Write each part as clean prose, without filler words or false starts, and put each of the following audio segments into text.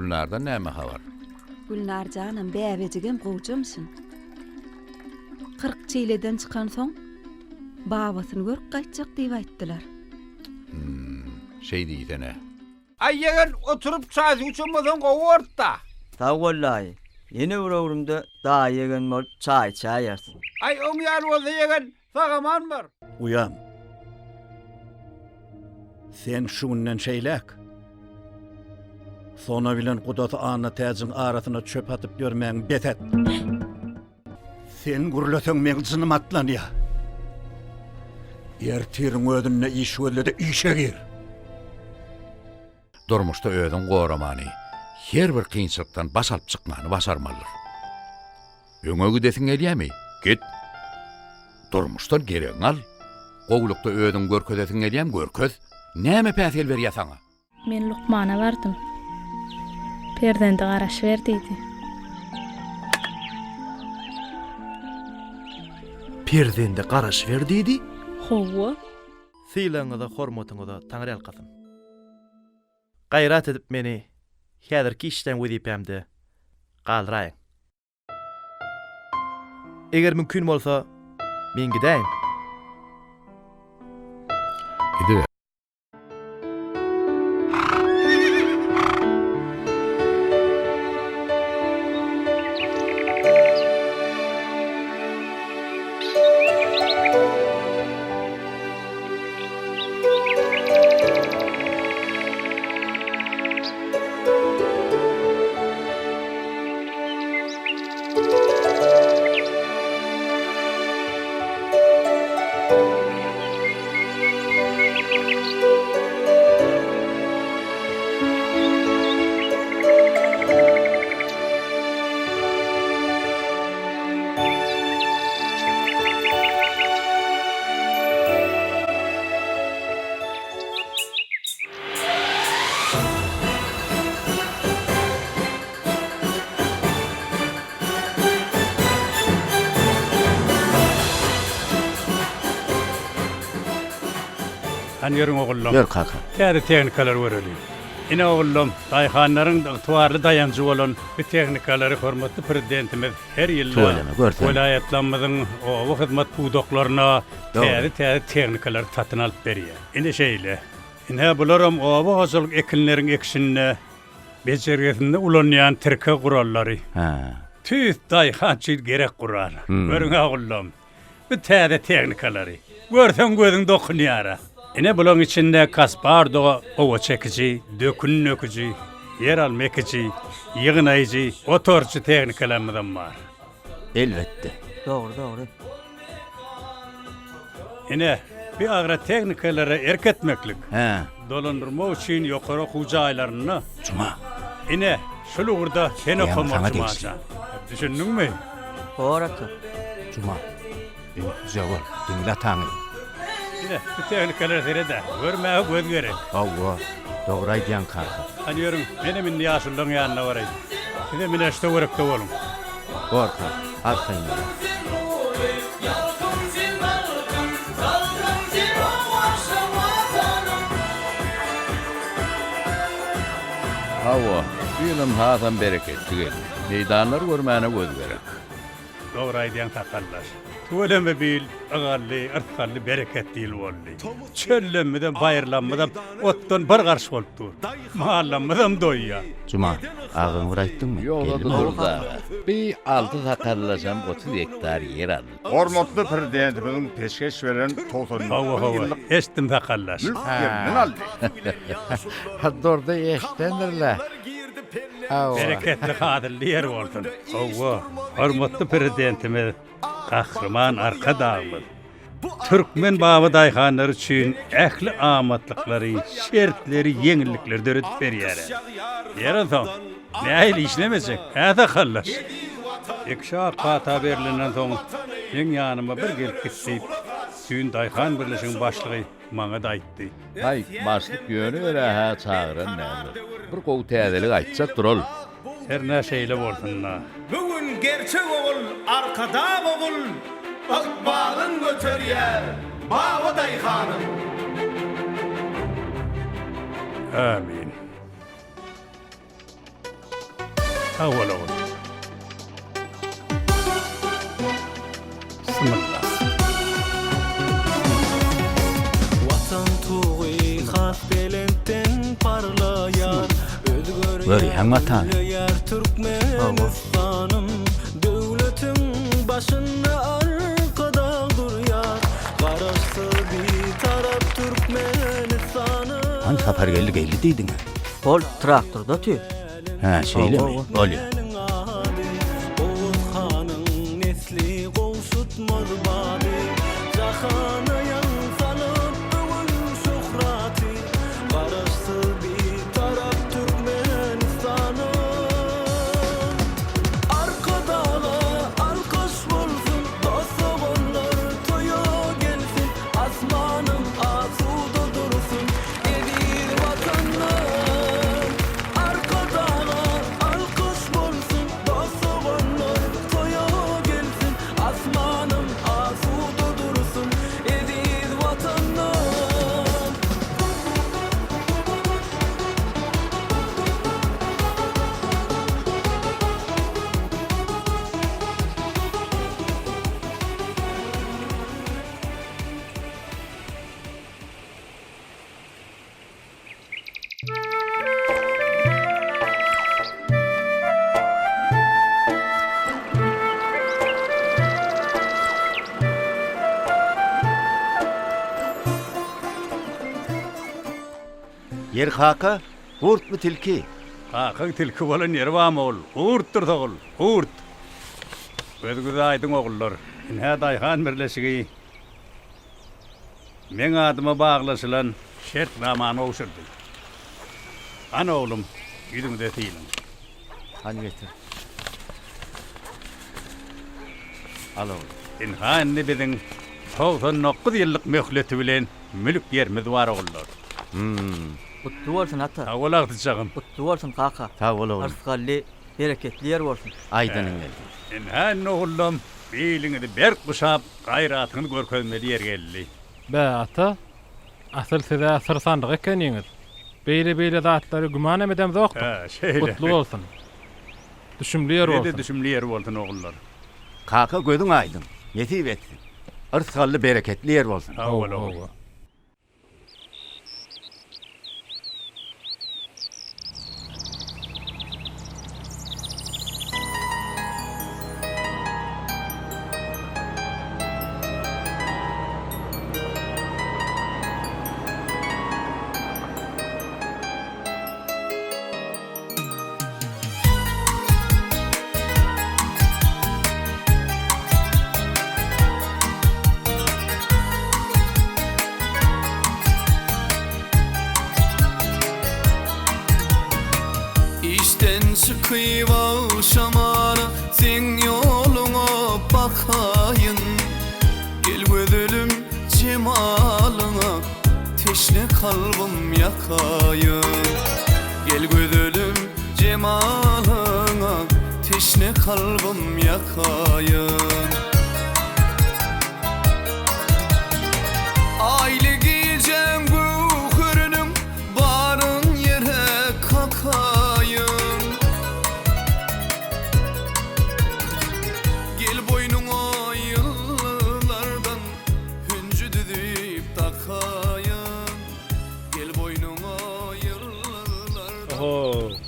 Gülnardan näme habar? Gülnar canım bäwejigem gowjamsyn. 40 çeýleden çykan soň babasyny görüp gaýtjak diýip aýtdylar. Şey diýdene. Ay ýeger oturup çay içmeden gowurtda. Ta wallahi. Yeni uğrumda daha yegen mol çay içersin. Ay oň ýar bolsa ýeger sagaman bar. Uyan. Sen şundan şeylek. Sona bilen Kudatı ana täziň arasyna çöp atyp görmäň betet. Sen gurlasaň men jynym atlanýa. Ertiriň ödünne iş welde işe gir. Durmuşda ödün goramany. Her bir kynçylykdan baş alyp çykmany başarmalylar. Öňe gidesiň edýärmi? Git. Durmuşdan gereň al. Gowlukda ödün görkezesiň edýärm görkez. Näme päsel berýär saňa? Men Lukmana bardym. Perdende garaş berdiydi. Perdende garaş berdiydi? Howa. Sylaňyza hormatyňyza taňry alkasyn. Gaýrat edip meni häzirki işden wezipemde galdyraýyn. Eger mümkin bolsa men gidäýin. Gidi. Han ýörüň ogullum. Yer kaka. Täze tehnikalar göreli. Ine ogullum, daýhanlaryň tuwarly daýanjy bolan bu tehnikalary hormatly prezidentimiz her ýyl vilayatlarymyzyň o hyzmat budaklaryna täze tehnikalar satyn alyp berýär. Ine şeýle. Ine bularam o hoşalyk ekinleriň ekşinine bejergesinde ulanýan tirke gurallary. Tüýs daýhançy gerek gurar. Görüň ogullum. Bu täze tehnikalary. Görsen gözüň dokunýar. Ine bulan içinde kaspardo, ova çekici, dökün nöküci, yer alma ekici, yığınayıcı, otorçu tehnikalarımızdan var. Elbette. Doğru. Ine bir agra tehnikalara erk etmeklik. Dolandırma için yukarı kuca aylarını. Cuma. Ine şulu urda seni komartmaca. Düşündün mü? Doğru. Cuma. Jawab dinle tanı. Ine bu tehnikalar serede görmeye göz gerek. Allah. Doğru aýdýan kaka. Anıyorum benim indi yaşıldığın yanına varayım. Size mineşte uğrakta olun. Korka. Aferin. Hawa, ýylyň hasan bereketli geldi. Meydanlar görmäne göz gerek. Doğru aýdýan takallar. Tuvalemme bil, agalli, artkalli, bereketli boldy. Çöllenmeden, bayırlanmadan, otdan bir garş boldy. Mahallanmadan doýýa. Cuma. Agyň uraýtdyňmy? Ýogda durda. Bir 6 sakallasam 30 hektar yer aldy. Hormatly prezidentimiň peşkeş beren 90 Hawa, estim takallar. Mülkiyetinden aldy. Haddorda eşdendirler. Bereketli kadırlı yer bolsun. Hawa, hormatly prezidentimiz Kahraman arka dağımız. Türkmen baba daýhanlary üçin ähli amatlykları, şertleri, yeňillikleri döredip berýär. Ýa-da näil işlemesek, äde kallar. Ekşa kata berilenden soň men ýanyma bir gelip gitdi. Süýün daýhan birleşigiň başlygy maňa da aýtdy. Hay, başlyk ýöne bere ha çagyran näme? Bir gowy täzelik aýtsak durul. Her näşeýle bolsunlar. Bugün gerçek oğul, arkada oğul, akbalın götürýär, Baba daýhanam. Amin. Awal awal. Bismillah. Vatan tuği hat belenten parlayar. Görýän watan. Türkmenistan'ım devletin başında arkada duruyor. Karası bir taraf Türkmenistan'ım. Hangi safar geldi diýdiň? Ol traktorda tüy. Ha, şeýlemi? Bolýar. Oğuz Han'ın nesli kovşutmaz badi. Cahana yansalıp övün şuhrati. Karası bir taraf Türkmenistan'ım. Arkadağa alkış bulsun, dostoğunlar toya gelsin. Asmanım asuda dursun, edir vatanlar. Arkadağa alkış bulsun, dostoğunlar toya gelsin. Asmanım asuda dursun, edir vatanlar. Yer haka, gurt mu tilki? Hakyň tilki bolan ýeri barmy ol? Uğurtdur togul, uğurt. Özgüde aýdyň ogullar. Inha daýhan birleşigi. Men adyma baglaşylan şert namany oşurdy. Ana oğlum, ýüzüňde tiýin. Hani getir. Alo. Inha indi biziň 99 ýyllyk möhleti bilen mülk ýerimiz bar ogullar. Kutlu bolsun ata. Awal agdyjagym. Kutlu bolsun kaka. Ta oğlum. Arsgally, bereketli yer bolsun. Aýdanyň geldi. Inha oğlum, biýliňi berk guşap, gaýratyny görkezmeli yer geldi. Be ata, asıl size sırsandık ekeniňiz. Beýle zatlary güman emedem zokdur. Ha, şeýle. Kutlu bolsun. Düşümli yer Nede bolsun. düşümli yer bolsun ogullar. Kaka gözüň aýdym. Yetip etdi. Irsgally bereketli yer bolsun. Awal awal. İşten çıkıp avşamana sen yoluna bakayın. Gel gözülüm cemalına teşne kalbim yakayın. Gel gözülüm cemalına teşne kalbim yakayın. Aile giyeceğim bu hürünüm barın yere kakayın. Gel boynuna yıllardan hüncü düdüp takayın. Gel boynuna yıllardan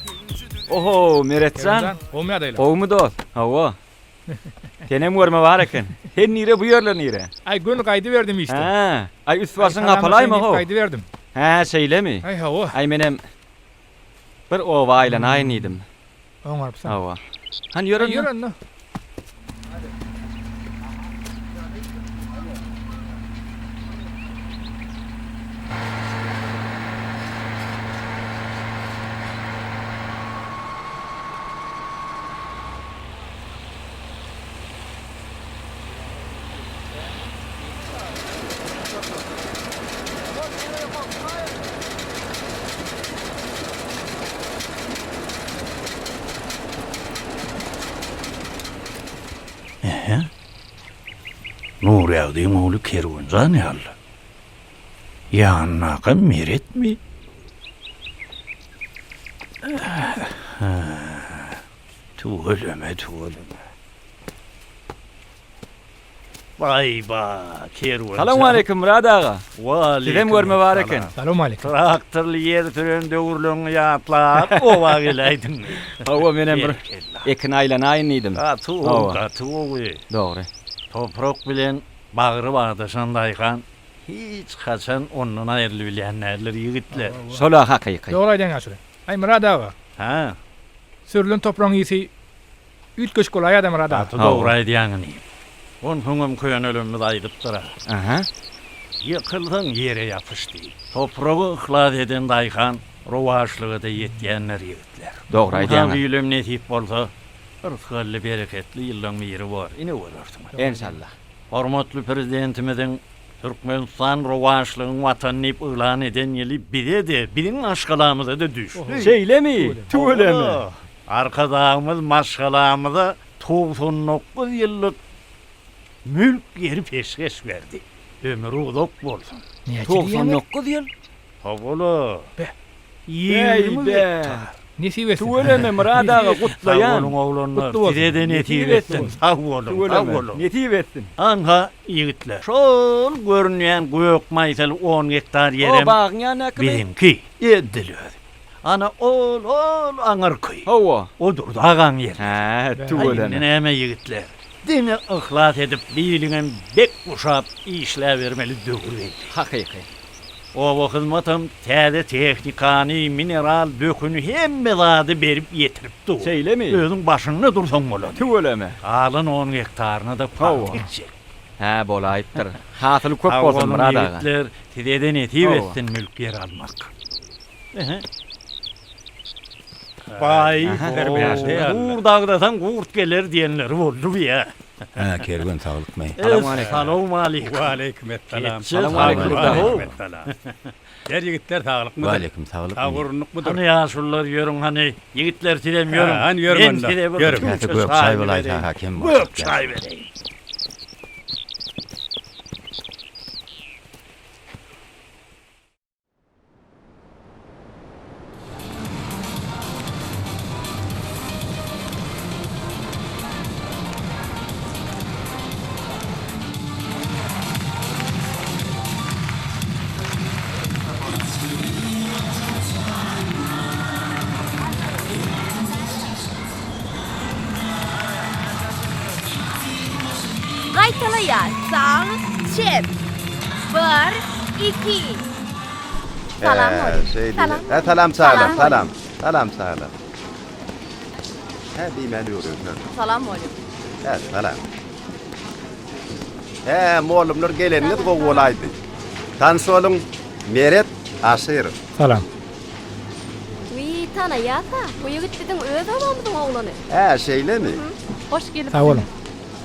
hüncü düdüp Oho, Meretcan. Olmaya değil. Oğmu da ol. Hava. Tenem görme var eken. Hen nire bu yerler nire. Ay gün kaydı verdim işte. Ha, ay üst başın kapalay mı ho? Kaydı verdim. Ha, şeyle mi? Ay hava. Ay menem bir ova ile aynıydım. Oğmar mısın? Hava. Hani yürü. Yürü ne? Nur ýagdyň oğlu Kerwinjan ýaly. Ýanyna meret mi? Tuğuleme. Vay ba, kervan. Salam aleyküm Murad ağa. Waleyküm. Sizem görme var eken. Salam aleyküm. Traktörlü yer türünde uğurluğunu yatlar. Ova gilaydın. Hava menen bir ekin aylan ayınıydım. Tuğu. Doğru. Toprak bilen bağrı vardı şandaykan. Hiç kaçan onun ayrılı bilenlerler yigitler. Sola hakiki. Doğru aydan yaşlı. Ay Murad ağa. Ha? Sürülün toprağın iyisi. Ütköş kolay adam Murad ağa. Atı doğraydı yanını. Onhunum köyün ölümü daydıptıra. Aha. Yıkıldın yere yapıştı. Toprağı ıhlad eden daykan, rovaşlığı da yetyenler yigitler. Doğru aydan. Onha büyülüm netip bolsa, ırkıllı bereketli yıllan yeri var. İne olursun. İnşallah. Hormatly prezidentimizin Türkmenistan rovaşlığın vatanını ilan eden yeli bide de, bizim aşkalamıza da düştü. Şeyle mi? Tuğule mi? Arkadağımız maşkalamıza 99 yıllık mülk yeri peşkeş verdi. Ömrü uzak bolsun. 99 yıl. Havolu. 20 be. Nesi versin? Tuğule mi Murad ağa Sağ olun kutlayan? oğlanlar. Kutlu olsun. Size netip etsin. Sağ olun. Sağ olun. Netip etsin. Anha yigitler. Şol görünýän gök maýsal 10 hektar O ýerem bağın yanakı mı? benimki edilýär. Ana ol aňar köy. Hava. Odur da agaň ýer. Ha, tuğule mi? Näme yigitler. Dini ıhlat edip biýiliňen bek uşap işläbermeli döwür. Hakiki. O hyzmatym täze tehnikany, mineral bökünü hemme zady berip ýetiripdi. Şeyle mi? Özüň başyňda dursaň bolady. Tuğule mi? Alın 10 hektaryny da paýt etjek. Ha, bolayıptır. Hasyly köp bolsun Murad ağa. Yigitler tideden etip etsin mülk yer almak. Vay, Uğur dağdatan gurt gelir diyenleri oldu ya. Ha, kervan sağlık mı? Salam aleyküm. Aleykümselam. Salam aleyküm. Yer yigitler sağlık mıdır? Aleyküm sağlık mı? Tavırınlık mıdır? Hani yaşlılar yörün hani yigitler tidem yörün. Hani yörün onda. Yörün. Hadi gök çay olaydı hakem. Gök çay vereyim. Qaytala sağ, çep. 1, 2. Salam aleyküm. Salam. Salam Salam. salam. Salam salam. Ha, diýmeli ýörüň. Salam aleyküm. Ha, salam. Moğlumlar gelenler gowalaydy. Tanşolyň Meret Aşyr. Salam. Wi tanayata. Bu ýigit biziň öz amamyzyň oglany. Ha, şeýle mi? Hoş gelip. Sağ olun.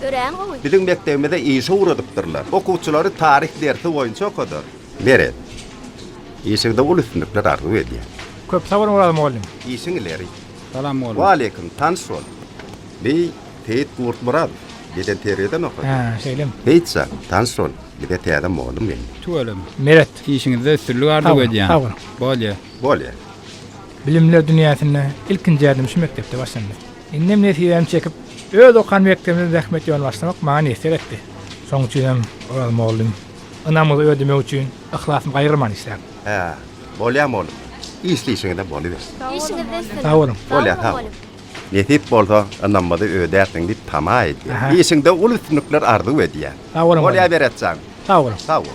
Ören gowy. Bizim mekdebimizde işe uğradıptırlar. Okuwçylary tarih dersi boýunça okudur. Meret. İşinde ulysynlyklar arzu edýär. Köp sabır muradım oğlum. İşin ileri. Salam oğlum. Wa aleyküm tanşol. Bi Teyit Gurt Murad. Beden tereden okudu. Ha, şeylim. Heytsa tanşol. Bir de tereden moğlum benim. Tuğalım. Meret. İşinizde sürlü ardı ödeyen. Sağ olun. Bolya. Bolya. Bilimler dünyasında ilkinci yardım şu mektepte başlandı. İnnem netiyem çekip öz okan mektebimde rahmet yol başlamak bana nesir etti. Sonuçuyum oğlum oğlum. Anamızı ödemek için ihlasım gayrıman istedim. Ha, bolya moğlum. İşleyişinde bolu ver. İşinizde Sağ olun. Bolya sağ. Netip bolsa anamady ödersin dip tama edýär. Aha. İşinde ulysynlyklar arzu edýär. Sağ olun. Bolya beretsen. Sağ olun. Sağ ol.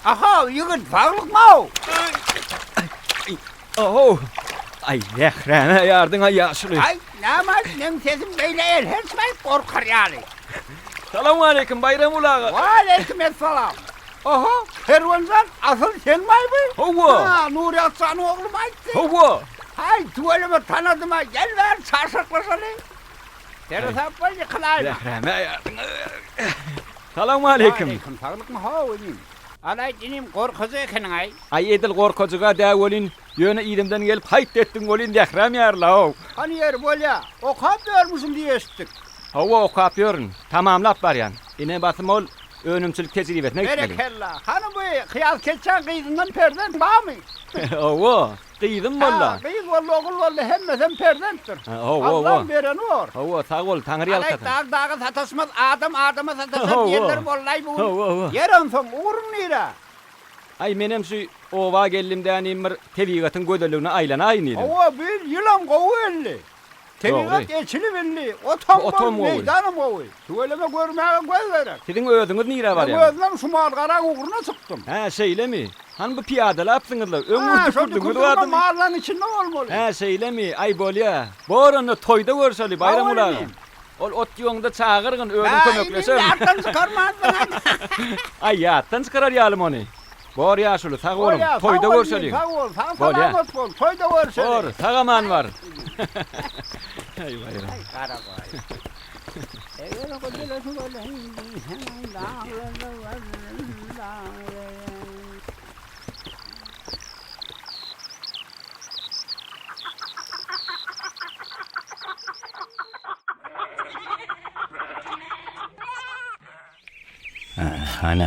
Aha, yigit bağlıkma. Oho. Ay Zehreme yardına yaşlı. Ay, namaz, nem sesim böyle el, hiç mi korkar yani? Selamun aleyküm Bayram ulağı. Ve aleykümselam. Aha, Kervancan asıl sen mi bu? Hova. Ha, Nuri Aslan oğlum aytti. Hova. Hay, tuvalimi tanıdım ha, gel ver çarşaklasana. Dere sapma yıkılayım. Zehreme yardına. Selamun aleyküm. Aleyküm, sağlık mı ha oynayayım? Alay dinim korkuzu ekinin ay. Ay edil korkucuga da olin. Yöne idimden gelip hayt ettin olin Zehreme yarla. Hani yer böyle, o kap görmüşsün diye estik. Hova o kapıyorsun. Tamamlap var yani. İne basım ol. Önümçülük tecrübetine gitmeli. Berekella. Hani bu kıyas keçen kıydından perden bağ mı? Hova. Kıydın valla. Kıyız valla oğul valla hemmeden perdendir. Hova. Allah'ın vereni var. Hova sağ ol. Tanrı yalkasın. Alay dağı satasmaz, adama satasmaz Hova. yerler bollay bu. Hova. Yeren son uğrun nira. Ay menem şu ova gellimden imir tevigatın gödölüğüne aylana aynıydı. Hova bir yılan kovu elli. Tevigat eçili belli. Otom meydanım kovu. Söyleme görmeye gözlerek. Sizin ödünüz nire var ya? Gözlem sumal kara uğruna sıktım. Ha şeyle mi? Hani bu piyadalı yapsınızlar. Ha, Ömür şu tükürdünüz dükürdürme vardı mı? mahallanın içinde olmalı. Ha şeyle mi? Ay bol ya. Boranı toyda görseli bayram Ha, ulağı. öyle mi? Ol ot yolunda çağırın ödün Ha, kömöklesin. inin yardan çıkarmazsın. Ay yattan çıkarar yalım onu. Bor yaşılı sağ olun. Toyda görseli. Sağ ol, sağ Bol ya. selamet bol. Toyda görseli. Bor sağaman var. Ay bayram. Ay kara bay. Evvel kodelesin böyle.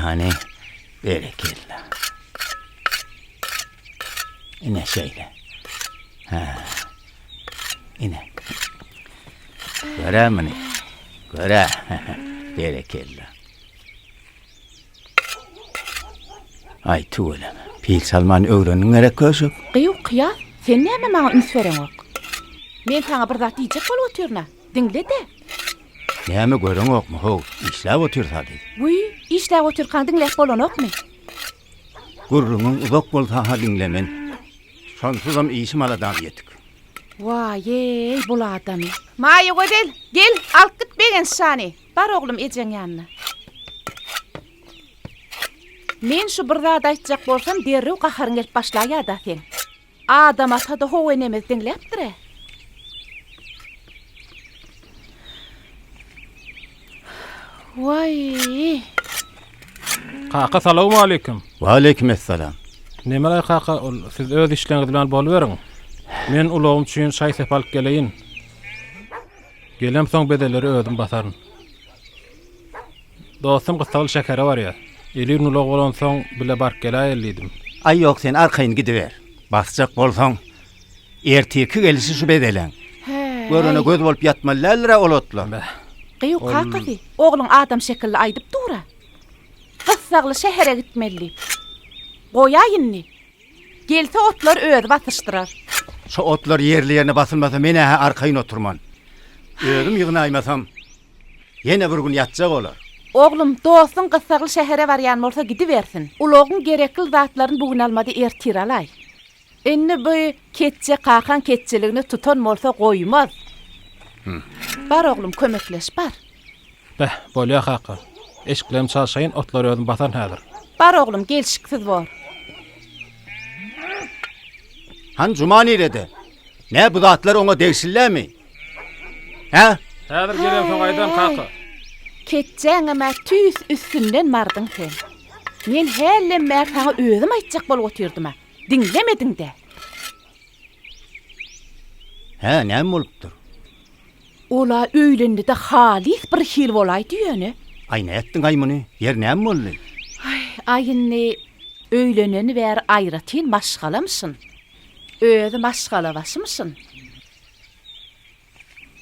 Hani berekella. Yine şöyle. Yine. Göre mi? Göre. Berekella. Ay tuğlem. Pil Salman öğrenin gerek köşük. Qıyuq ya, sen näme maňa üns beren ok? Men taňa bir zat diýjek bolup oturna. Dinle de. Näme görüň okmy? Ho, işläp otursady. Uy, işläp oturkan dinläp bolanokmy? Gurruňyň uzak bolsa ha dinlemen. Şonsuzam işim aladan ýetik. Vay, bul adamy. Maýa godel, gel, alyp git begen şany. Bar oglum ejeň ýanyna. Men şu bir zat aýtjak bolsam, derrew gaharyň gelip başlaýar da sen. Adam atada howe nemez dinläpdir. Vay. Kaka salamu aleyküm. Wa aleykümselam. Nemelay kaka, siz öz işleriniz bilen boluberiň. Men ulagym üçin şaý sep alyp geleýin. Gelem soň bedelleri özüm basaryn. Dostum gysaly şekeri var ya. Elin ulag bolan soň bile bark geleýärlidim. Ay yok sen arkayn gidiver. Basacak bolsaň erteki gelişi şu bedelen. Görüne göz bolup ýatmalylar olotlar. Qıyuq kakasy, ogluň adam şekilli aýdyp dura. Gysagly şehere gitmeli. Goýaýynny. Gelse otlar öýüp batyrşdyrar. Şu otlar yerli yerine basılmasa mene arkayn oturman. Özüm ýygnaýmasam ýene bir gün ýatjak olar. Oglum, dostun gysagly şehere barýan bolsa gidibersin. Ulagyň gerekli zatlaryny bugün almady ertir alay. Enne bu ketçe kakan ketçeligini tutan bolsa goýmaz. Bar oglum, kömekleş bar. Beh, bolýa kaka. Eşiklem çalşaýyn, otlar özüm basan häzir. Bar oglum, gelşiksiz bor. Han cuma nerede? Ne bu zatlar ona degsillämi? Ha? Häzir gelem soň aýdam kaka. Ketçeňe tüs üstünden mardyň sen. Men helle mer taňa özüm aýtjak bolup oturdum. Dinlemedin de. Ha, näme bolupdyr? Ola öýlendi de halis bir hil bolay diýeni. Ay ne ettin ay muny? Yer näme boldy? Ayynny öýleneni ber aýratyn maşgalamsyn. Özü maşgalabasymsyn.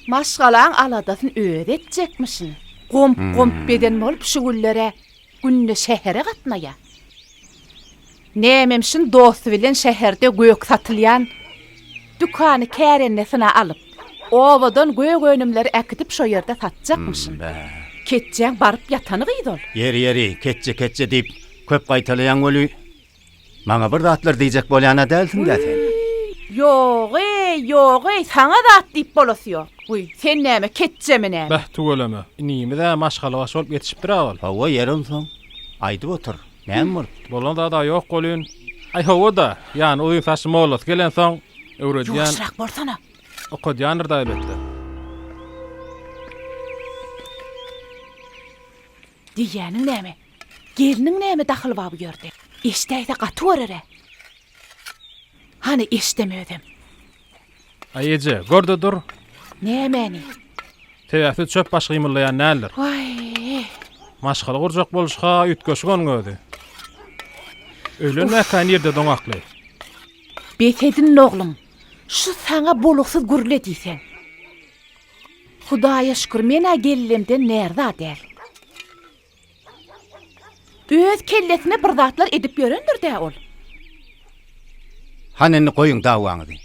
Maşgalaň aladasyn özü etjekmisin. Gomp beden bolup şu güllere günne şehere gatnaýa. Nämemşin dostu bilen şeherde gök satylýan dükany kärennesine alyp, owadan gök önümleri äkitip şo ýerde satjakmyşyn. Ketjäň baryp ýatany gyýdol. Yeri ketçe diýip köp gaýtalayan göli maňa bir zatlar diýjek bolýana dälsin däsen. Yok, sana da at diýip bolosy ýok. Uy, sen näme ketjemi näme? Bah, tugalama. Inimi-de maşgala baş bolup ýetişipdir agal. Hawa ýerin soň. Aýdyp otur. Näme bol? Bolanda da ýok golyn. Ay hawa da, ýani oyun taşyma bolat. Gelen soň öwredýän. Ýumşarak bolsana. Okadýandyr da elbetde. Diýäniň näme? Geliniň näme daxyly bar bu ýerde? Eşdäýse gaty berere. Hani eşdemedim. Aýeje, görde dur. Nämeni? Täýäfi çöp baş gymyllaýan näler? Vay. Maşgala gurjak boluşga ýetgeşgen gödi. Ölen näkan ýerde doňakly. Betedin oglum. Şu sana boluksuz gürle diýsen. Hudaýa şükür mena gellemden närde adel. Öz kellesine bir zatlar edip ýörendir dä ol. Haneni koyun dawaňyzy.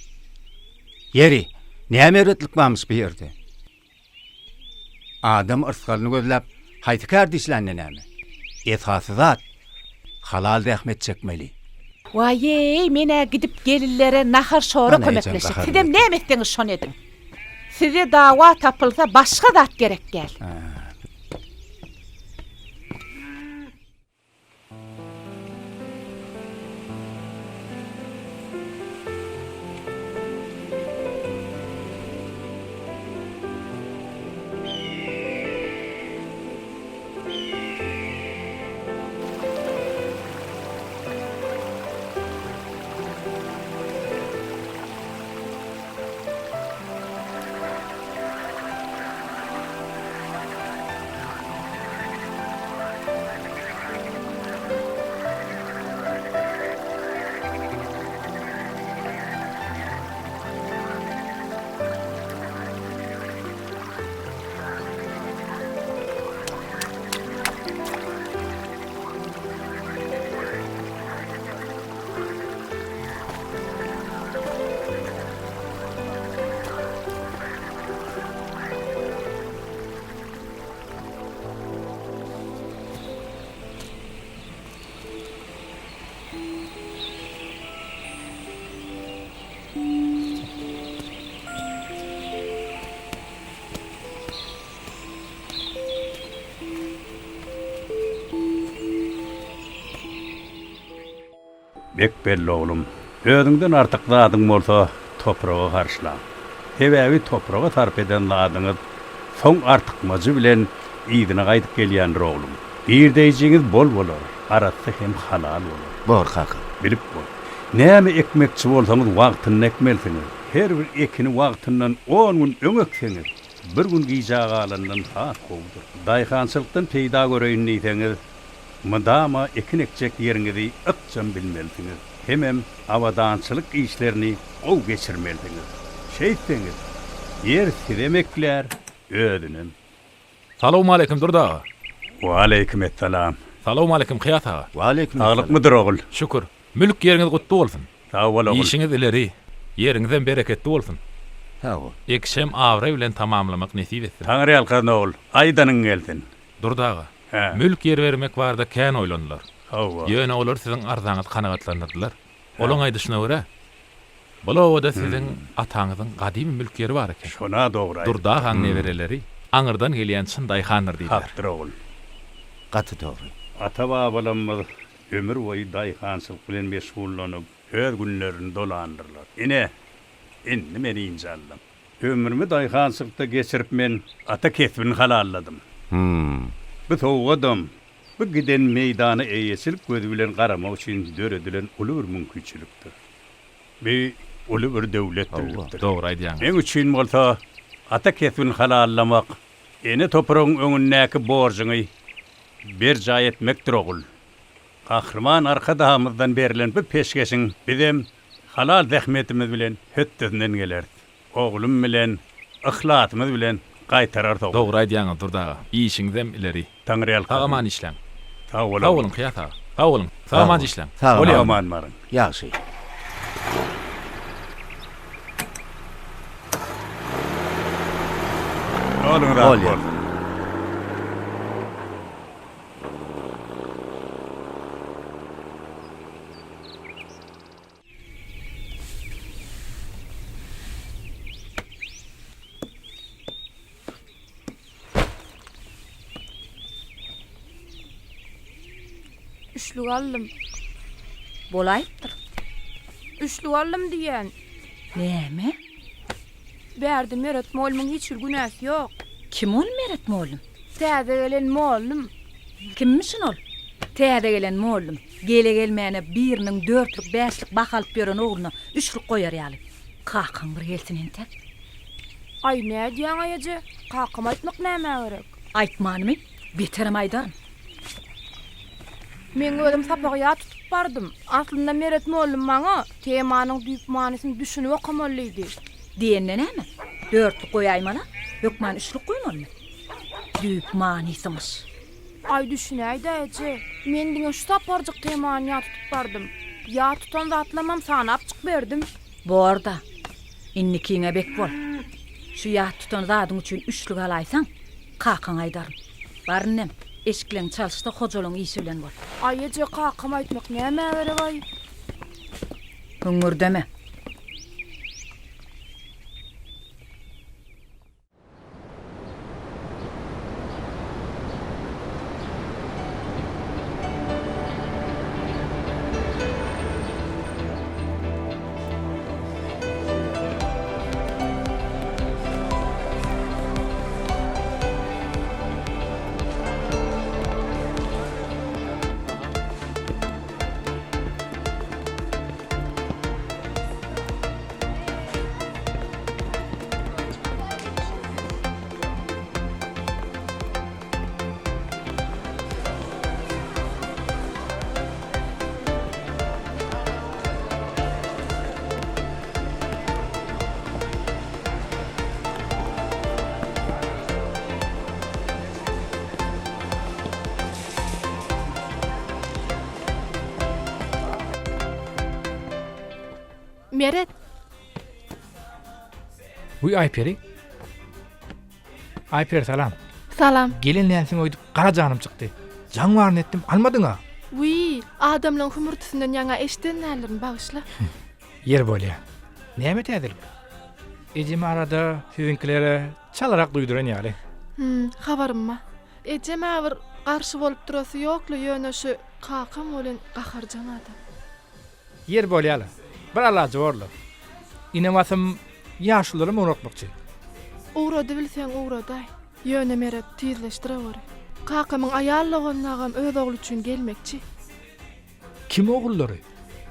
Yeri, näme öwretlik barmyş bu ýerde? Adam ırskalyny gözläp, haýty kardeşlerine näme? Esasy zat, halal rahmet çekmeli. Vay, mena gidip gelillere nahar şoğru kömekleşip. Sidem näme etdiňiz şon edin. Size dawa tapylsa başga zat gerek gel. Bek belli oğlum. Ödüňden artyk zadyň bolsa topraga garşla. Hebäwi topraga tarp eden zadyňyz soň artykmajy bilen ýygyna gaýdyp gelýändir oğlum. Bir deýjiňiz bol bolar, arasy hem halal bolar. Bor haky. Bilip bol. Näme ekmekçi bolsaňyz wagtyny ekmelsiňiz. Her bir ekini wagtyndan 10 gün öňekseňiz, bir gün giýjagalandan saat gowdur. Daýhançylykdan peýda göreýin diýseňiz, madama ekinekçek ýeriňizi ıkçam bilmeliňiz. Hemem awadançylyk işlerini ow geçirmeliňiz. Şeýtseňiz, ýer siremekler ödünüm. Salamu aleykum Durda. Wa aleykum assalam. Salamu aleykum Qiyat ağa. Wa aleykum. Aglypmydyr ogul? Şükür. Mülk ýeriňiz gutly bolsun. Sag bol ogul. İşiňiz ileri, ýeriňizden bereketli bolsun. Sag bol. Ekşem awra bilen tamamlamak nesip etsin. Taňry alkan ogul, aýdanyň gelsin. Durda ağa. Mülk yer vermek barada kän oýlandylar. Ýöne olar siziň arzaňyzy kanagatlandyrdylar. Olaň aýdyşyna görä, bolawada siziň ataňyzyň gadymy mülk ýeri bar eken. Şona dogry. Durda aňyň nebereleri aňyrdan gelýän çyndaý handyr diýdiler. Hatdyr ogul. Gaty dogry. Ata-babalarymyz ömür boyu daýhançylyk bilen meşgullanyp öz günlerini dolandyrlar. Indi meni injallam. Ömürmi daýhançylykda geçirip men ata kesbini halalladym. Bu soğudum. Bu giden meydana eýesilip gözü bilen garamak üçin döredilen uly bir mümkinçilikdir. Bir uly bir döwletdir. Dogry aýdýaňyz. Men üçin bolsa ata kesbini halallamak, ene topragyň öňündäki borjyňy bir jaý etmekdir ogul. Gahrman arkadamyzdan berilen bu peşgeşiň bizem halal zähmetimiz bilen hötdünden geler. Oglum bilen, ihlatymyz bilen gaýtarar tog. Dogry aýdýaňyz Durda ağa. İşiňizem ileri. Taňry alkan. Aman işleň. Sag bol. Sag bolun Qiyat ağa. Sag bolun. Salamat işleň. Bolýar aman maryn. Ýaxşy. Oğlum rahat bol. üçlük aldım. Bolayıptır. Üçlük aldım diýen. Näme? Berdi Meret molmun hiç günäsi ýok. Kim ol Meret mollum? Täze gelen mollum. Kimmişin ol? Täze gelen mollum. Gele gelmäne biriniň 4'lük 5'lik bakalyp beren ogluny 3'lük goýar ýaly. Kakan bir gelsin ente. Ay ne diýen aýaja? Kakam aýtmak näme gerek? Aýtmanymy? Beterim aýdarym. Men özüm sapaga ýa tutup bardım. Aslynda Meret mollum maňa temanyň düýp manysyny düşünip okamallydy. Diýende näme? 4'lük goýaýmala, hökman 3'lük goýmalymy? Düýp manysymyş. Ay düşünäýdi aýaja. Men diňe şu saparjyk temany ýa tutup bardım. Ýa tutan zatlamam sana apçyk berdim. Borda. Innikiňe bek bol. Şu ýa tutan zadyň üçin 3'lük alaýsaň, kakan aýdarym. Barnym, eşikleň çalyşda hojalaň işi bilen bol. Aýaja kakam aýtmak näme gerek ay? Güňürdeme. Meret. Uy Ayperi. Ayper salam. Salam. Gelinlänsiň oýdup gara janym çykdy. Jaňwarny etdim, almadyňa. Wi, adamlaryň humurtusynyň ýaňa eşdenlerini bagyşla. Yer bolýa. Näme täzelik? Ejem arada sizinkilere çalarak duýduran ýaly. Habarym ma. Ejem awir garşy bolup durasy ýokly ýöne şu kakam bolan gaharjan adam. Yer bolýaly. Bir ala jorly. Inemasym ýaşlarym unutmakçy. Uğradı bilsen uğraday. Ýöne Meret tizleşdire ber. Kakamyň aýallygynagam öz ogly üçin gelmekçi. Kim ogullary?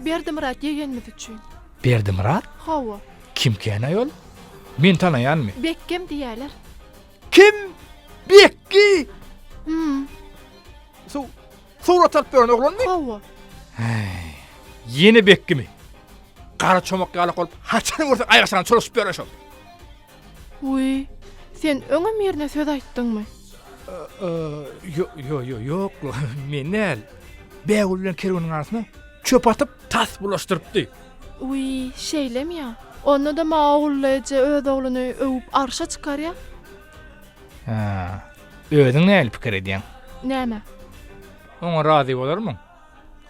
Berdimirat ýegenimiz üçin. Berdimirat? Hawa. Kim kän aýol? Men tanaýanmy? Bekkem diýerler. Kim? Bekki? Surat alyp beren oglanmy? Hawa. Yeni Bekkimi? Gara çomak ýalyk bolup, haçany görse aýaşan çoluşup bereşok. Uy, sen öňe merine söz aýtdyňmy? Yok, men näl? Bägül bilen kerwanyň arasyna çöp atyp tas bulaşdyrypdy. Uy, şeýlemi ýa? Onda da magullaýja öz ogluny öwüp arşa çykar ýa? Özüň näl pikir edýän? Näme? Oňa razy bolarmy?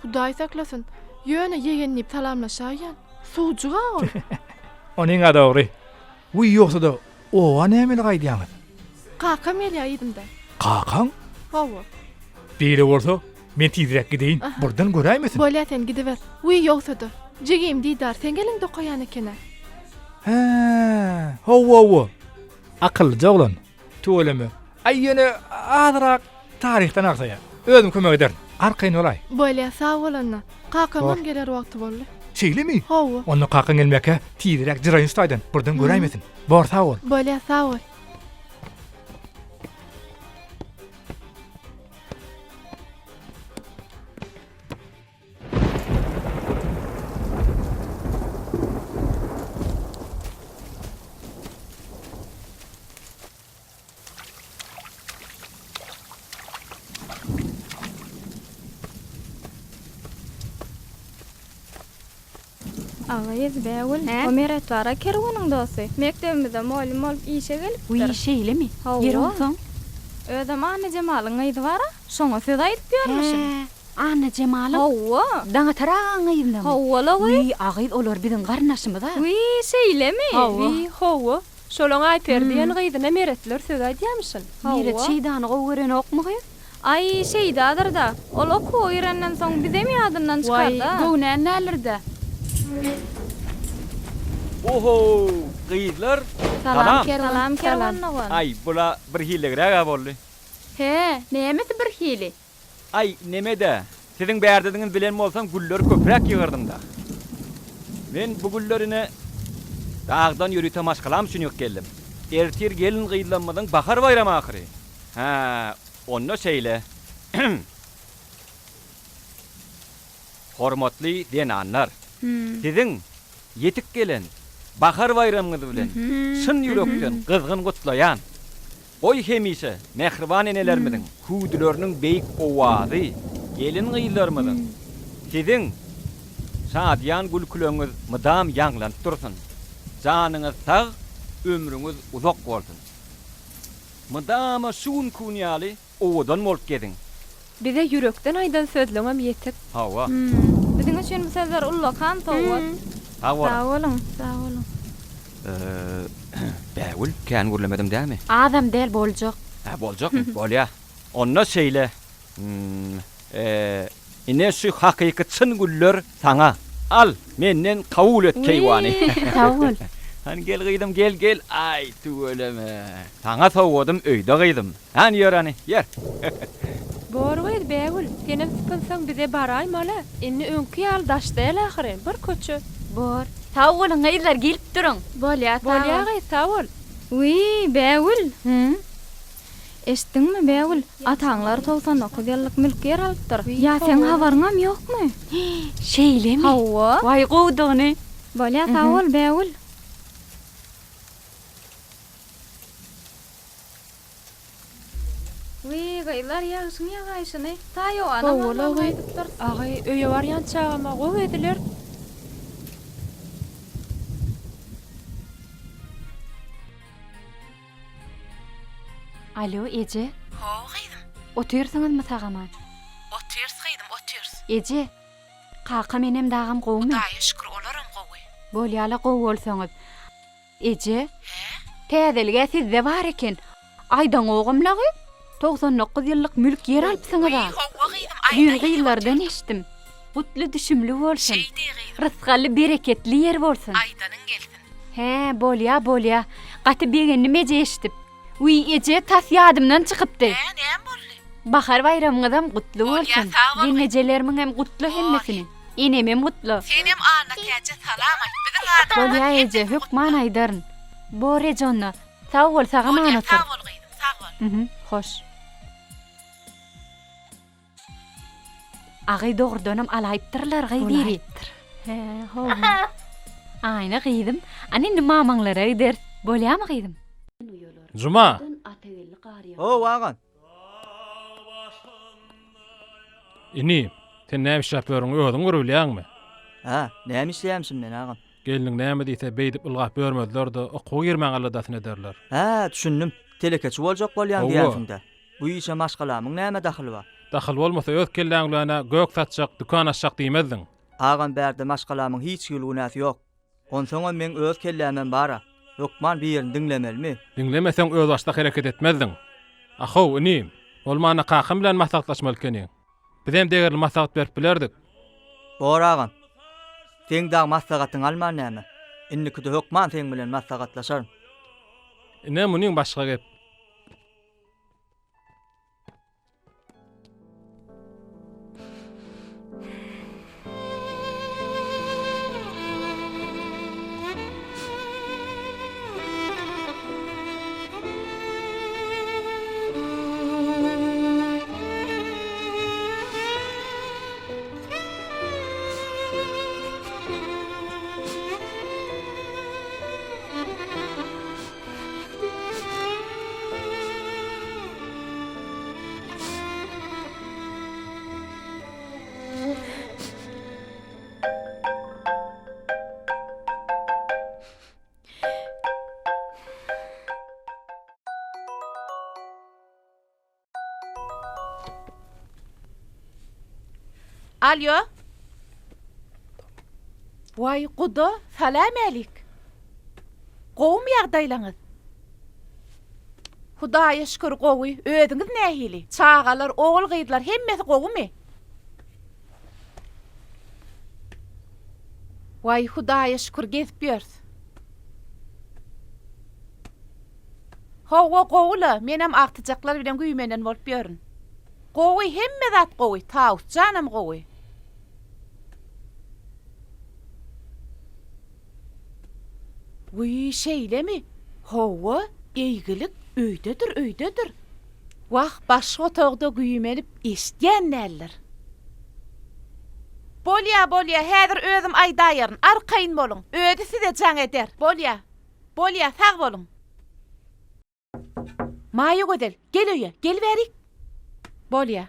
Hudaý saklasyn. Ýöne ýegenip salamlaşaýan. Suwjuga ol. Onuň ady ogry. Uy ýoksa da owa näme gaýdýaňyz? Kakam elýaýdymda. Kakan? Hawa. Biri bolsa, men tizrek gideýin. Burdan göräýmisin? Bolýa sen gidiber. Uy ýoksa da. Jegim diýdar, sen gelin dokaýan ekene. Hawa. Akyllyja oglan. Töweleme. Ay ýene azrak taryhdan aksaýar. Özüm kömek ederim. Arkayn olay. Bolýa sag bolanna. Kakamam geler wagty boldy. Şeýlemi? Hawa. Onu kakan gelmeke tizrek jyraýyn staýdan. Burdan göräýmisin? Bar sag bol. Bolýa sag bol. Ağayız bäwül. O Meret bara kerwanyň dosty. Mektebimizde muallim bolup işe gelipdir. Uy şeýlemi? Ýerim soň. Özüm Anna Jemalyň ýygy bara. Şoňa söz aýdyp bermişim. Anna Jemalyň? Hawa. Daňa taraň ýyldym. Hawa la Uy, agyl olar biziň garnaşymyz. Uy, şeýlemi? Uy, hawa. Şolaň Ayper diýen gyzyna Meretler söz aýdýamyşyn. Meret şeýdany gowy gören okmugy? Ay şeydadır da. Ol oku öýrenden soň bize mi ýadyndan çykar da? Göwnän nälerdi? Oho, gyýdlar. Salam kerwan. Ay, bula bir hilegirä boldy. He, nämesi bir hili? Ay, nemede? Siziň bärdiňiz bilen bolsam güller köpräk ýygyrdım da. Men bu güllerine dağdan yürü tamaşkalam üçin ýok geldim. Ertir gelin gyýlanmadan bahar bayramy ahyry. Ha, onu şeýle. Hormatly denanlar. Siziň yetik gelen bahar bayramyňyz bilen şyn ýürekden gyzgyn gutlaýan. Oy hemise mehriban enelerimiň hudulörüniň beýik owazy gelin gyýlarmyň. Siziň şadyan gülkülöňiz mydam ýanglanıp dursun. Janyňyz sag, ömrüňiz uzak bolsun. Mydama şuun kunýaly owadan bolup gediň. Bize yürekden aydan sözlemem yetek. Hawa. Biziň üçin bu sözler ullakan towat. Sağ olun. Bäwül, kän gürlemedim dämi? Adam del boljak. Ha, boljakmy? Bolýa. Onda şeýle. Ine şu hakyky çyn güller saňa. Al, menden kabul et keýwany. Kabul. Han gel gyýdym, gel. Ay, tüweleme. Saňa sowudym, öýde gyýdym. Han ýörani, ýer. Borwyd bäwül. Senem sıkınsaň bize baraýmaly. Inni öňkü ýal daşdaýal ahyry. Bir köçü. Bor. Sağ olun, gaýlar gelip durun. Bolýa, sağ ol. Uy, bäwül. Eşitdiňmi bäwül? Ataňlar 99 ýyllyk mülkger alypdyr. Ýa sen habaryňam ýokmy? Şeýlemi? Hawa. Way gowduny. Bolýa, sağ ol bäwül. Uy, gaýlar ýagşyň ýagaýşyny. Taýo anam aýdypdyr. Agay, öýe barýan çagama gow ediler. Alo, Ece. Ho, gyýdym. Otursaňyzmy tagaman? Oturs. Ece. Kaka menem dagam gowmy? Daýy şükür olaram gowy. Bolýala gow bolsaňyz. Ece. Täzelge sizde bar eken. Aýdan ogumlagy 99 ýyllyk mülk yer alypsyňyz da. Ýün gyýlardan eşitdim. Gutly düşümli bolsun. Rızgaly bereketli yer bolsun. Aýdanyň gelsin. He, bolýa. Gaty begenni meje eşitip. Uy, Ece tas ýadymdan çykypdy. Näme boldy? Bahar bayramyňyz gutly bolsun. Ýenejelerimiň hem gutly hemmesini. Enem gutly. Senem ana käçe salam aýt. Biziň adam. Bolýa Ece, hökman aýdaryn. Bore jonna. Sağ ol, sağa manatyr. Sağ ol gyýdym, sağ ol. Hoş. Agay dogrudanam alaypdyrlar gaýdyry. He, ho. Aýna gyýdym. Anindi mamaňlara gider. Bolýarmy gyýdym? Juma. O, agan. Ini, sen näme şapörüň öýüň görülýärmi? Ha, näme işleýämsin men agan? Geliniň näme diýse beýdip ylgap bermezler da okuw girmäň aladasyna ederler. Ha, düşündüm. Telekeçi boljak bolýan diýäňde. Bu işe maşgalamyň näme daxly bar? Daxil bolmasa öz kelläňlerine gök satjak, dukan açjak diýmezdin. Agan bärde maşgalamyň hiç ýylgynasy ýok. Onsoňa men öz kellämem bara. Lokman bir ýerini dinlemelmi? Dinlemeseň öz başda hareket etmezdin. Ahaw, inim, bolmana kakam bilen maslahatlaşmaly keniň. Bizem degirli maslahat berip bilerdik. Boragan. Sen dag maslahatyň alman näme? Inniki de hökman sen bilen maslahatlaşar. Ne munyň başga gep. Alyo. Vay gudo, salam alik. Gowum ýagdaýlaňyz? Hudaýa şükür gowy, öýüňiz nähili? Çağalar, oğul gyýdylar, hemmesi gowymy? Vay Hudaýa şükür gezip ýörs. Hawa gowla, menem aktyjaklar bilen güýmenden bolup ýörün. Gowy hemme zat gowy, taus janam gowy. Uy şeylemi? Hawa eýgilik öýdedir. Wah başga otagda güýmenip eşdýänler. Bolya, häzir özüm aýdaýaryn, arkaýyn bolun. Öýdi size jaň eder. Bolya, sag bolun. Maýa gödel, gel öýe, gel berik. Bolya.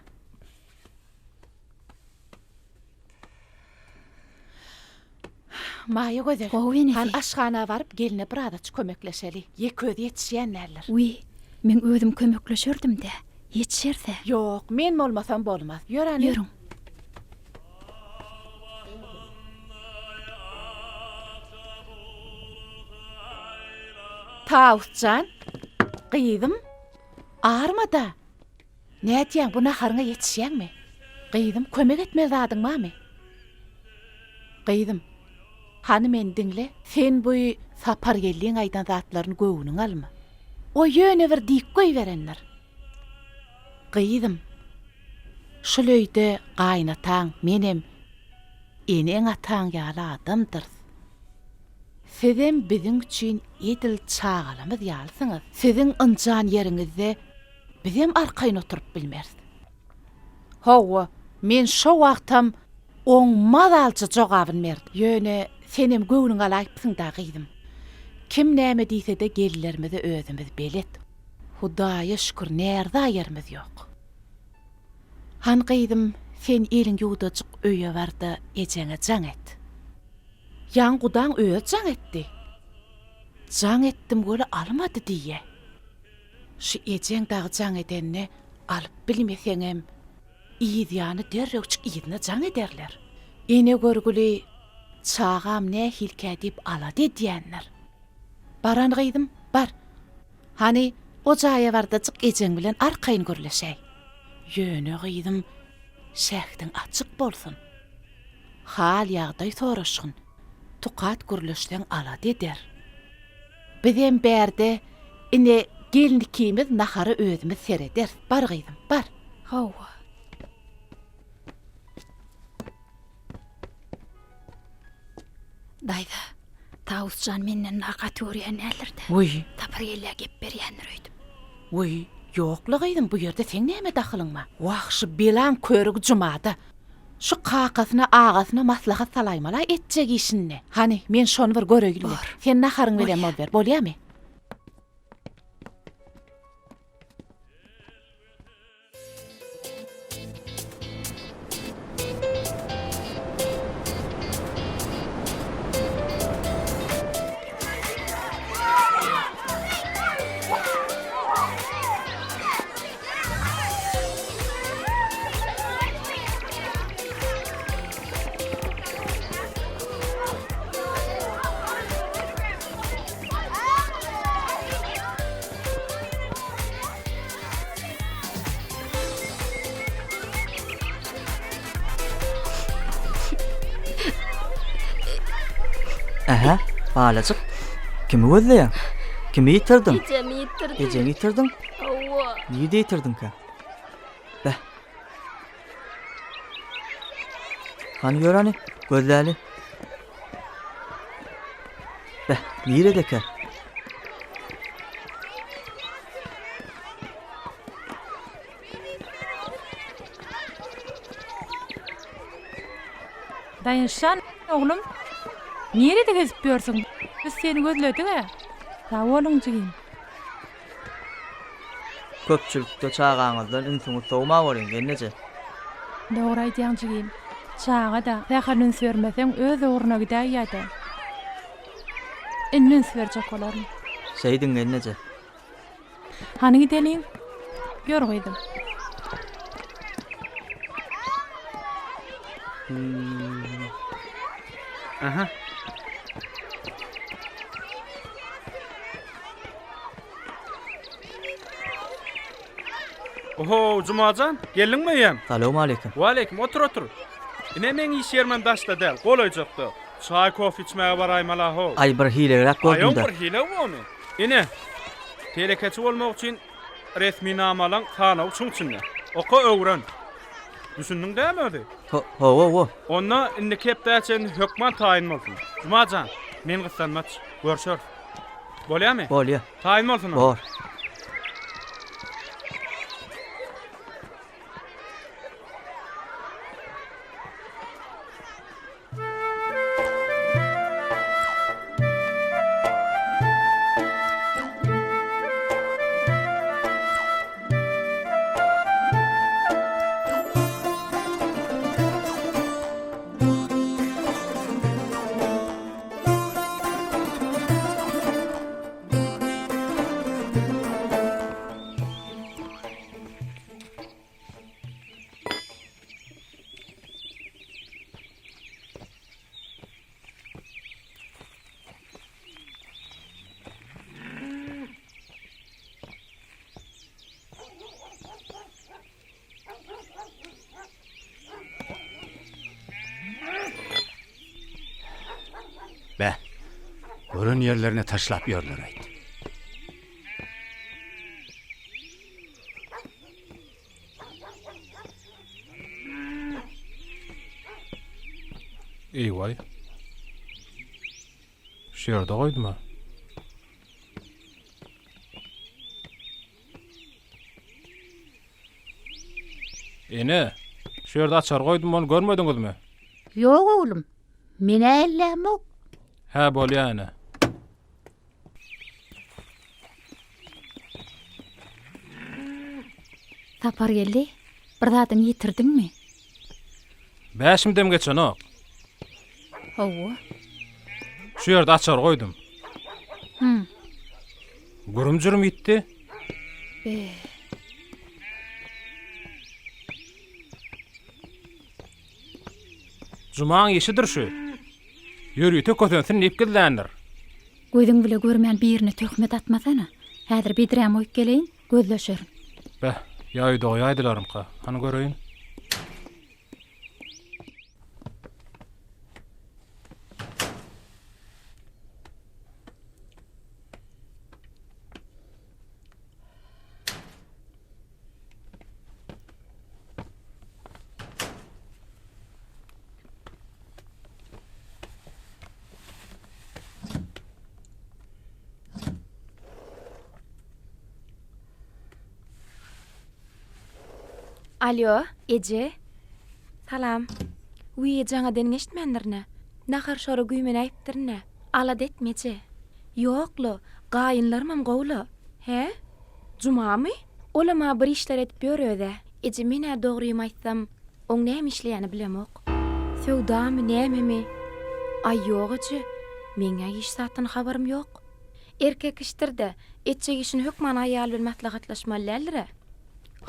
Maýa gödel. Han aşgana baryp geline bir adaç kömekleşeli. Ýeközi ýetişýänler. Uy, men özüm kömekleşerdim-de. Ýetişerse. Ýok, men bolmasam bolmaz. Ýörani. Ýörüň. Tauscan, gyýdym, armada. Nädýän bu naharyňa ýetişýänmi? Gyýdym, kömek etmeli zadyňmamy? Gyýdym, hany men diňle, sen bu sapar gelliň aýdan zatlaryny göwüniň alma. O ýöne bir diýip goýberenler. Gyýdym, şuleýde gaýnataň menem eneň ataň ýaly adamdyr. Sizin bizim üçün edil çağalamız ýalsyňyz. Sizin ynjan ýeriňizde bizim arkaýyn oturup bilmez. Hawa, men şo wagtam oňmaz alçy jogabyn berdim. Ýöne senem göwüniň alaýpsyň da gyýdym. Kim näme diýse-de gellerimizi özümiz belet. Hudaýa şükür närde ýerimiz ýok. Han gyýdym, sen eliň ýuwdaçyk öýe barda ejeňe jaň et. Yan gudan öýe jaň etdi. Jaň etdim göle almady diýe. Şu ejeň dagy jaň edenni alyp bilmeseňem, ýydyany derrewçik ýydyna jaň ederler. Ene görgüli çağam ne hilkä diýip alady diýenler. Baran gyýdym, bar. Hani o jaýa bardaçyk ejeň bilen arkaýyn görleşäý. Ýöne gyýdym, şähdiň açyk bolsun. Hal ýagdaý soraşyn. Tuqat gürleşden alady eder. Bizem berde ine gelnikimiz nahary özümiz sereder. Bar gyýdym, bar. Hawa. Daýda, Tauscan menden naqa töreýänlerdi. Uy, tapar ýerle gep berýänler öýdüm. Uy, ýokla gyýdym bu ýerde sen näme daxylyňma? Wagşy belan körüg jumada. Şu qaqasyna ağasyna maslahat salaýmala etjek işinni. Hani men şonu bir göregilme. Sen naharyň bilen mol ber, bolýarmy? Aha, balacık. Kimi gözleýän? Kimi ýitirdiň? Ejemi ýitirdiň? Hawa. Niýde ýitirdiň ka? Bäh. Han ýörani, gözläli. Bäh, niýde deke? Daýanşan, oglum. Nerede gezip ýörsiň? Biz seni gözledik-e. Sag boluň jigim. Köpçülükde çağaňyzdan ünsiňiz sowma bolyň, genneje? Dogry aýdýaň jigim. Çağa da täherlin sörmeseň öz ogruna gidäýär ýa-da. Enden sörjek bolarmy? Şeýdiň genneje? Hany gideliň? Ýör gyýdym. Aha. Oho, Jumacan, geldin mi yem? Salamu aleyküm. Wa aleykum, otur. Ine men iş yermen daşta del, golaýjakdy. Çay, kofe içmäge baraýmala ho. Ay bir hilerak Aýon gördüm da. bir hile bolmy? Ine, telekeçi bolmak üçin resmi namalan kana uçunçynlar. Oka öwren. Düşündüň däme? Ho. Onna indi kepdäçen hökman taýin bolsun. Jumacan, men gyssanmaç, görşür. Bolýarmy? Bolýar. Taýin bolsun. Bor. Be, görün yerlerine taşlap yorlar ayt. Eýway. Şu ýerde goýdum. Ene, şu ýerde açar goýdum, onu görmediňizmi? Ýok oglum. Mene ellämok. Ha, bolýany. Tapar geldi. Bir zadyny ýitirdiňmi? 5 mindem geçenok. Hawa. Şu ýerde açar goýdum. Gürümjürüm gitdi. Jumaň ýeşidir şu. Ýürüýte kötensin ipgillendir. Göýdüň bile görmän birine töhmet atmasana. Häzir bidirem oýup geleýin, gözleşerim. Beh, ýaýdy ýaýdylarymka. Hany göreýin. Alo, Ece. Salam. Uy, jaňa den eşitmendirne. Nahar şoru güýmen aýypdyrne. Alad etmeje. Ýoklo, gaýynlarmam gowla. He? Jumamy? Olama bir işler etip ýöröde. Ece mene dogrymy aýtsam, oň näme işleýäni bilemok. Söwdamy nämemi? Ay ýok Ece. Meňe iş satdan habarym ýok. Erkek işdirde, etjek işin hökman aýal bilen maslahatlaşmalylar.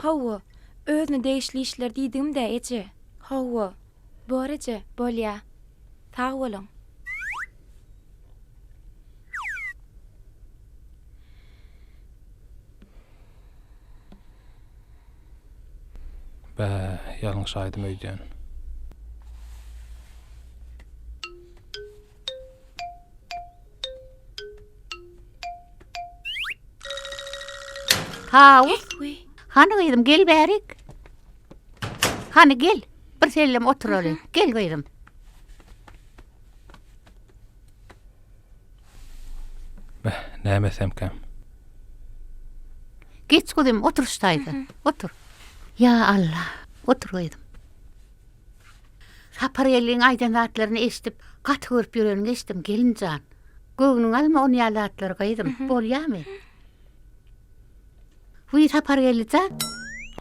Hawa. Özüne değişli işler diýdim de Ece. Hawa. Bor Ece, bolýa. Sag bolun. Be, ýalňyş aýdym öýden. Hawa. Hany gyýdym, gel bärik. Hany gel. Bir sellem oturalım. Gel gyýdym. Beh, näme semkem. Geç gydym, oturuşdaýdy. Otur. Ya Allah, otur gyýdym. Sapar elin aýdan zatlaryny eşitip, gaty görüp ýörelini eşitdim, gelinjan. Göwnüň alma onu ýalatlary gyýdym. Bolýarmy? Bu sapar geldi.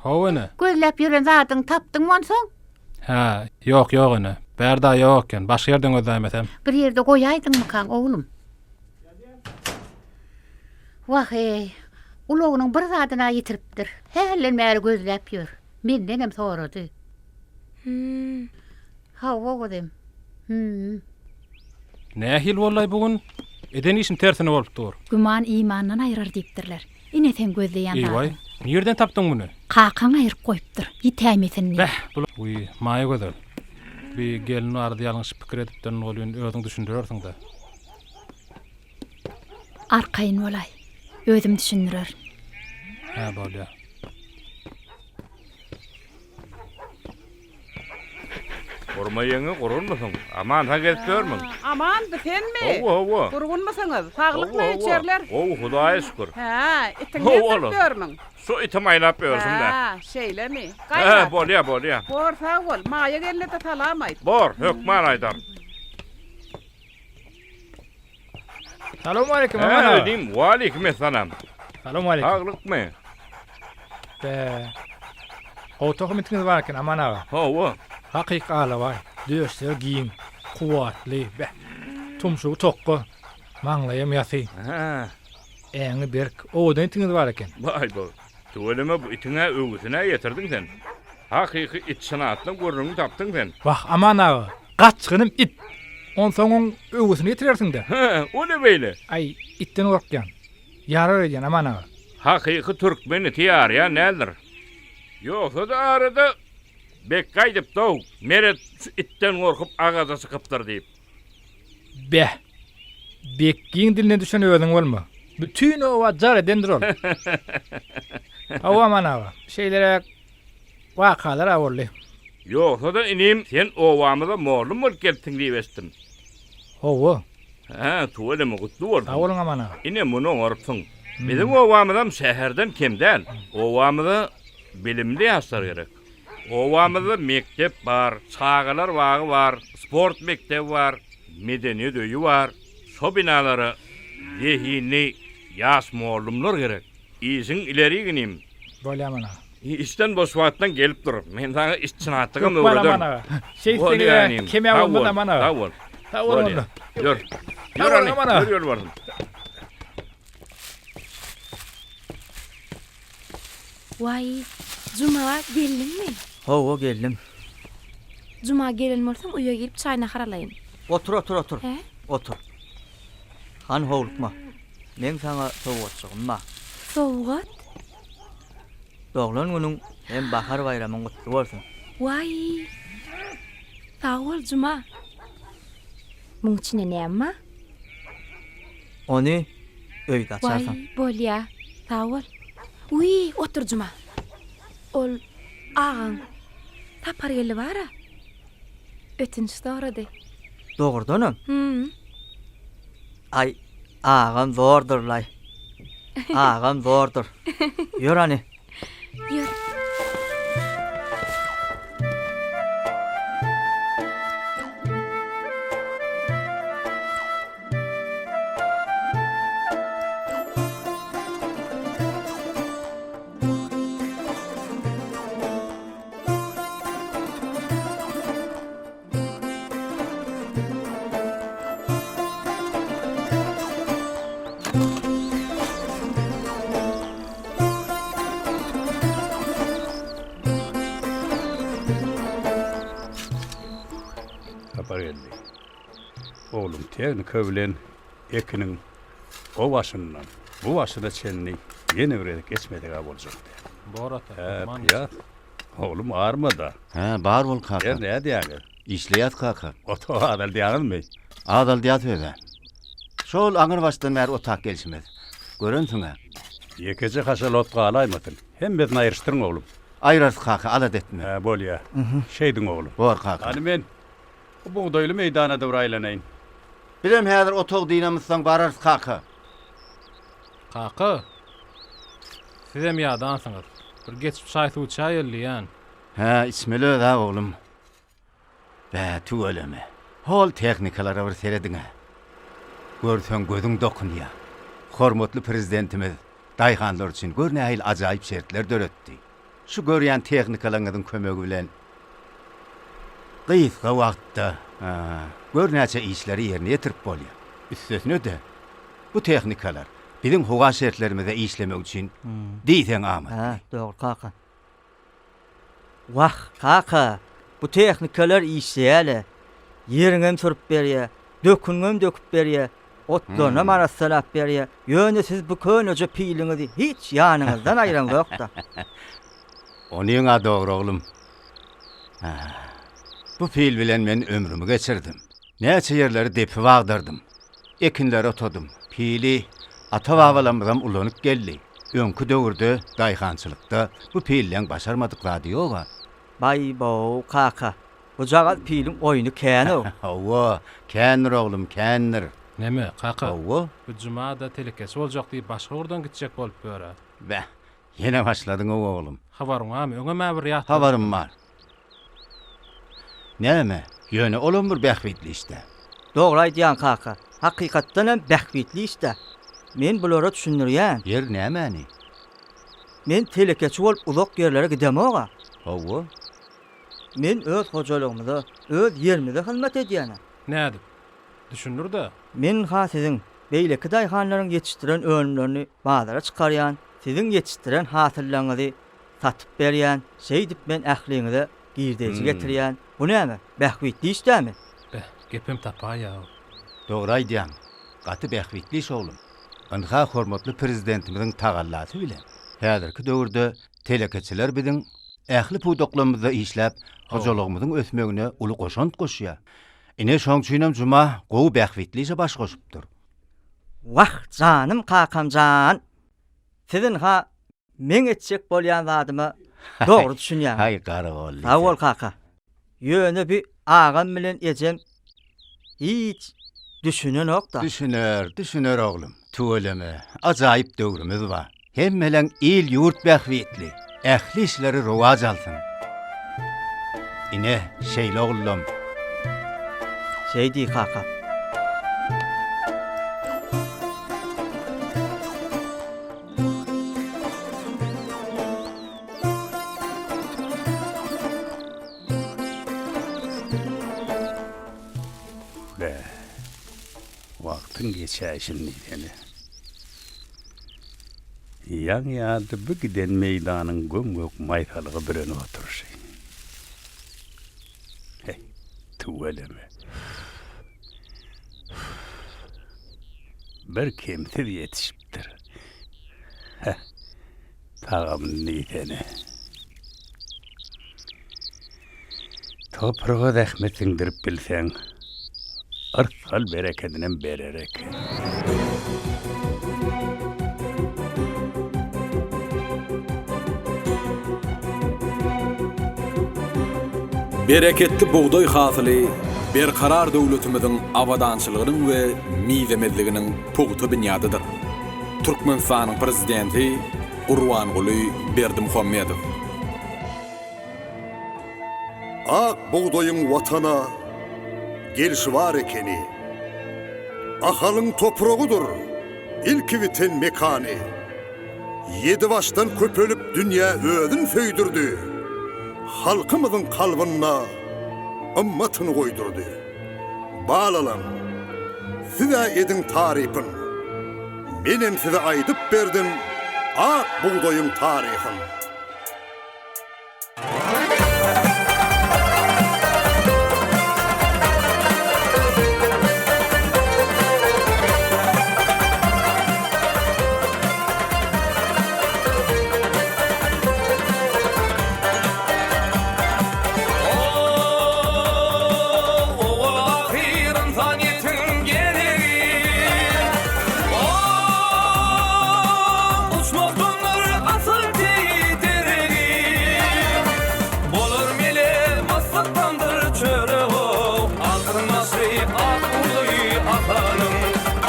Howene? Gözläp ýören zadyň tapdyň monsoň? Ha, ýok ene. Berda ýok eken. Başga ýerden gözlämesem. Bir ýerde goýaýdyňmy kan oglum? Wah ey, ulogynyň bir zadyna ýitiripdir. Hellen märi gözläp ýör. Menden hem sorady. Hawa godym. Nähil bollaý bugün? Eden işim tersine bolup dur. Güman imandan aýrar diýipdirler. Ine sen gözleýän. Eýway, nerden tapdyň muny? Kakan ayırıp koyupdur. Yitəmesin. Beh, bu uy, maya gözəl. Bir gelin arada yalnız pikir edipden oluyun özüň düşündürersiň da. Arkayın olay. Özüm düşündürür. Ha, bolýar. Gormaýyňy gurulmasyň. Aman ha gelip görmüň. Aman da senmi? Owa. Gurgunmasyňyz. Saglyk mı içerler? Hudaýa şükür. Ha, itiňi görmüň. Şu itim aýlap bersin de. Ha, şeýlemi? Ha, bolýar. Bor sag bol. Maýa geldi de salam aýt. Bor, hökman aýdar. Salamu aleykum aman. aman. Edim, wa aleykum assalam. Salamu aleykum. Saglyk mı? Otoqum itiniz barken aman ağa. Hawa. Haqiq ala var. Döşler giyin. Kuwatly be. Tumşugy toqqu. Maňlayam ýasy. Ha. Eňi berk. Odan itiniz barken. Vay bo. Tuweleme bu itiňe öwgüsine ýetirdiň sen. Haqiqy it sanatyny görüňi tapdyň sen. Wah aman ağa. Gaçgynym it. On soňuň öwgüsini ýetirersiň-de. Ha, o ne beýle? Ay, itten gorkýan. Yarar edýän aman ağa. Haqiqy türkmeni tiyar ya nädir? Ýoksa da arada bek gaýdyp dow. Meret itten gorkup agaza sykypdyr diýip. Be. Bekkiň diline düşen öwüň bolma. Bütün o jar edendir ol. Awa aman ağa. Şeýlere wakalar awurly. Ýoksa da inim sen owamyda mollum bolup geldiň diýip esdim. Owa. Ha, tuweleme gutlu boldum. Awulyň aman ağa. Ine muny orupsyň. Bizim owamydam şäherden kimden? Owamyda bilimli ýaşlar gerek. Owamyda mektep bar, çağalar wagy bar, sport mektebi bar, medeniýet öýü bar. Şo binalary ýehini ýaş mollumlar gerek. Iziň ileri ginim. Bolýar aman ağa. İşten boş wagtdan gelip durup, men sana iş çynatdygym Çok var öwreden. aman ağa. Şeýsege keme bolmadan aman ağa. Tawol. Tawol. Ýör. Ýör aman ağa. Ýör bardym. Vay, Cuma geldinmi? Hawa geldim. Cuma gelen bolsam uýa gelip çaýna haralayyn. Otur. He? Otur. Han howlukma. Men sana sowgatçygymma. Sowgat? Doglan günüň hem bahar bayramyň gutly bolsun. Vay. Sag bol Cuma. Muň içine näme? Ony öýde açarsan. Vay, bolýar. Sag bol. Uy, otur Cuma. Ol ağaň tapar geli bara. Ötünç sorady. Dogurdanam. Ay, ağam zordur lay. Ağam zordur. Ýör ani. Ýör. Tapar geldi. Oğlum teknika bilen ekiniň o başyndan bu başyna çenni ýene bir geçmedi ga boljak. Borat. Ya. Oğlum armada. Ha, bar bol kaka. Ne diýär? İşleýät kaka. Oto adal diýärmi? Adal diýät öýde. Şol aňyr başdan bäri otak gelişmez. Görünsiňe. Ýekece haşal otga alaýmatyn. Hem bedin aýryşdyryň oğlum. Aýras kaka, alat etme. Ha, bolýar. Şeýdiň oğlum. Bor kaka. Hani men bu buğdaýly meýdana da uraýlanaýyn. Bilem häzir otok dinamyzdan barars kaka. Kaka. Sizem ýadansıňyz. Bir geçip şaýty uçaýylýan. Ha, ismeli da oğlum. Bä tuweleme. Hol teknikalara bir serediňe. Görsen gözüň dokunýar. Hormatly prezidentimiz daýhanlar üçin görnäýil ajaýyp şertler döretdi. Şu görýän teknikalaryň kömegi bilen gysga wagtda görnäçe işleri ýerine ýetirip bolýar. Üstesine de bu teknikalar bizim howa şertlerimize işlemek üçin diýsen ama. Ha, dogry kaka. Wah, kaka. Bu teknikalar işleýärler. Ýeriňem turup berýär, döküňem döküp berýär. Otlarına marasalap berýär. Ýöne siz bu könöje piýliňizi hiç ýanyňyzdan aýran ýok da. Onun adı doğru oğlum. Bu fiil bilen men ömrümü geçirdim. Näçe yerleri depi wagdardım. Ekinleri otodum. Fiili ata babalarımdan ulanyp geldi. Öňkü döwürde daýhançylykda bu fiillen başarmadyklary ýoga. Bay bo kaka. Bu jagat fiilin oyunu käno. Hawa, känir oğlum, känir. Neme kaka? Hawa, Bu jumada telekesi boljak diýip başga urdan gitjek bolup böre. Bäh, ýene başladyň oğlum. Habaryň barmy? Öňe mä bir ýat. Habarym bar. Näme? Ýöne olam bir bähwitli işte. Dogry aýdýan kaka. Hakykatdan hem bähwitli işte. Men bulara düşünürýän. Yer nämäni? Men telekesi bolup uzak ýerlere gidemoga. Hawa. Men öz hojalygymda, öz ýerimde hyzmat edýänem. Nädip? Düşünür-de. Men ha sizin beýleki daýhanlaryň ýetişdiren önümlerini bazara çykarýan, sizin ýetişdiren hasyllaryňyzy satyp berýän, şeýdip men ähliňize girdeji getirýän. Bu näme? Bähwitli işdämi? Gepim tapa ýa. Dogry aýdýan. Gaty bähwitli iş oğlum. Ynha hormatly prezidentimiziň tagallasy bilen. Häzirki döwürde telekeçiler biziň ähli puwdoklarymyzda işläp, hojalygymyzyň ösmegine uly goşant goşýar. Ine şoňçynam juma gowy bähwitli işe baş goşupdyr. Wah janym kakamjan. Sizin ha men etjek bolýan zadymy dogry düşünýär. Hay garagol. Sawol kaka. Ýöne bir agam bilen ejem hiç düşünen okda. Düşüner oğlum. Tuğuleme, ajaýyp döwrümüz var. Hemmelen il yurt bähwitli. Ähli işleri rowaj alsyn. Ine şeýle oğlum. Şeýdi kaka. Wagtyň geçäşini ýene. Ýaň ýady bu giden meýdanyň gömgök maýsalygy birenip oturşy. Hey, tuweleme. Bir kimsiz ýetişipdir. Tagamyň niýetine. Toprağa rahmet indirip bilseň, arsal bereketinden bererek. Bereketli buğday hasıly bir karar döwletimiziň awadançylygynyň we miýzemezliginiň puguty binýadydyr. Türkmenistanyň prezidenti Gurbanguly Berdimuhammedow. Ak buğdayın vatana gelişi var ekeni. Ahalın topragudur, ilki biten mekani. Yedi baştan köpölüp dünya ödün föydürdü. Halkımızın kalbına ımmatını koydurdu. Bağlalam, size edin tarifin. Benim size aydıp verdim ak buğdayın tarihin.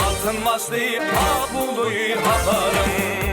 Altın masli, ak buğday akarım.